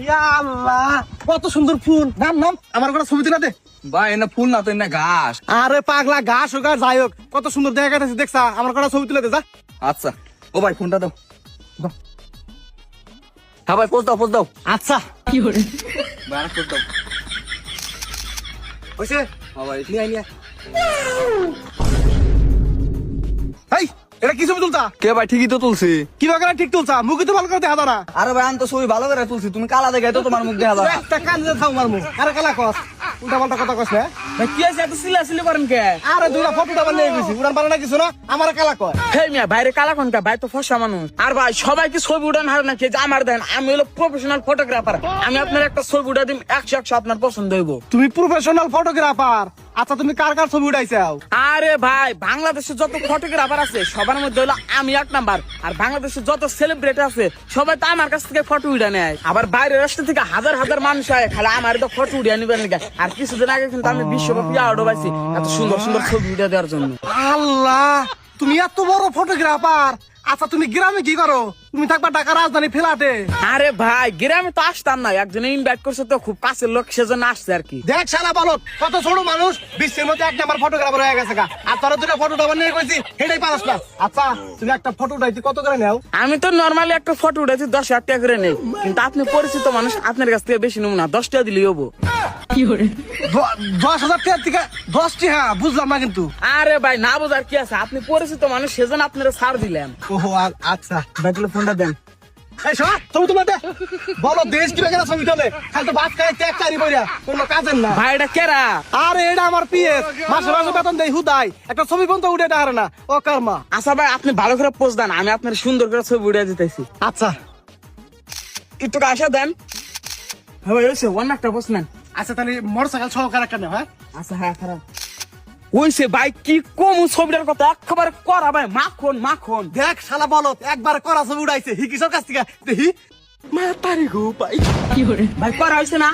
ইয়া আল্লাহ, কত সুন্দর ফুল। নাম নাম আমার কোনো ছবি তুলে দে। ভাই না ফুল না তো না ঘাস। আরে পাগলা, ঘাস হোক আর যাই হোক, কত সুন্দর দেখা গেছে। দেখছা, আমার কোনো ছবি তুলে দে যা। আচ্ছা ও ভাই ফোনটা দাও। হ্যাঁ ভাই পোজ দাও। আচ্ছা ভাই আর পোজ দাও। হইছে। হ্যাঁ ভাই নিয়ে আয়, নিয়ে আয়। এই, এটা কি ছবি তুলতা? কে ভাই ঠিকই তো তুলছি। কিভাবে করে ঠিক তুলছা? মুখে তো ভালো করে দেখা দাও না। আরে ভাই আমি তো ছবি ভালো করে তুলছি, তুমি কালা দেখাই তো তোমার মুখ দেখা দাও। একটা কান দিয়ে থাও মারমু। আরে কালা কস, উল্টা পাল্টা কথা কস না। ভাই কি আছে এত সিলাসিলি করেন কে? আরে দুইটা ফটোটা বানিয়ে গেছি, উড়ান পারে কিছু না, আমার কালা কয়। হেই মিয়া বাইরে কালা কোন কা? ভাই তো ফর্সা মানুষ। আর ভাই সবাই কি ছবি উঠান হারে নাকি? যে আমার দেন, আমি হলো প্রফেশনাল ফটোগ্রাফার। আমি আপনার একটা ছবি উঠা দিম, 100 আপনার পছন্দ হইব। তুমি প্রফেশনাল ফটোগ্রাফার? আচ্ছা, তুমি কার কার ছবি উঠাইছাও? আরে ভাই বাংলাদেশে যত ফটোগ্রাফার আছে সবার মধ্যে হলো আমি 1 নাম্বার। আর বাংলাদেশে যত সেলিব্রিটি আছে সবাই তো আমার কাছ থেকে ফটো উঠা নেয়। আবার বাইরের রাষ্ট্র থেকে হাজার হাজার মানুষ হয়, খালি আমার তো ফটো উঠিয়ে নিবেন না। আর কিছুদিন আগে কিন্তু আমি বিশ্বব্যাপী অ্যাওয়ার্ড পাইছি এত সুন্দর সুন্দর ছবি উঠে দেওয়ার জন্য। আল্লাহ, তুমি এত বড় ফটোগ্রাফার। আচ্ছা, তুমি গ্রামে কি করো? তুমি থাকবা ঢাকা রাজধানী ফ্ল্যাটে। আরে ভাই গ্রামে তো আসতাম না, একজনে ইনভাইট করছে তো খুব কাছের লোক, সেজন্য আসছে আর কি। দেখ শালা বলত, কত ছোট মানুষ বিশ্বের মধ্যে 1 নাম্বার ফটোগ্রাফার হয়ে গেছে গা। আর তোরা দুটা ফটোটা বানিয়ে কইছি, সেটাই পারছ না। আচ্ছা, তুমি একটা ফটো উঠাইতে কত করে নাও? আমি তো নর্মালি একটা ফটো উঠেছি 10,000 টাকা করে নেই, কিন্তু আপনি পরিচিত মানুষ, আপনার কাছ থেকে বেশি নেব না, 10 টাকা দিলেই হবো। 10,000 টাকা থেকে 10টি? হ্যাঁ, বুঝলাম না কিন্তু। আরে ভাই না বোঝার কি আছে, আপনি পরিচিত মানুষ সেজন্য আপনারা ছাড় দিলাম। ওহো, আচ্ছা। ব্যাটলে ফোনটা দেন। এই শোন, ছবি তুলে দে। বলো, দেশ কি বেগানা ছবি তোলে? খালি তো বাস খাই ত্যাগ চারি বইরা, কোনো কাজের না। ভাই এটা কেরা? আরে এটা আমার পিএস, মাসে মাসে বেতন দেই হুদাই। একটা ছবি পর্যন্ত উঠে দেয় না, ও কর্মা। আচ্ছা ভাই আপনি ভালো করে পোজ দেন, আমি আপনার সুন্দর করে ছবি উঠে দিতেছি। আচ্ছা একটু আসা দেন। হ্যাঁ ভাই ওইসে অন্য একটা পোজ নেন। আচ্ছা, তাহলে মোটরসাইকেল সহকারে একটা নেও। হ্যাঁ আচ্ছা হ্যাঁ খারাপ ওইসে ভাই কি কম ছবিটার কথা একেবারে করা ভাই, মাখন মাখন। দেখ শালা বলো, একবার করা ছবি উড়াইছে হিকিসের কাছ থেকে। দেখি ভাই করা হয়েছে না?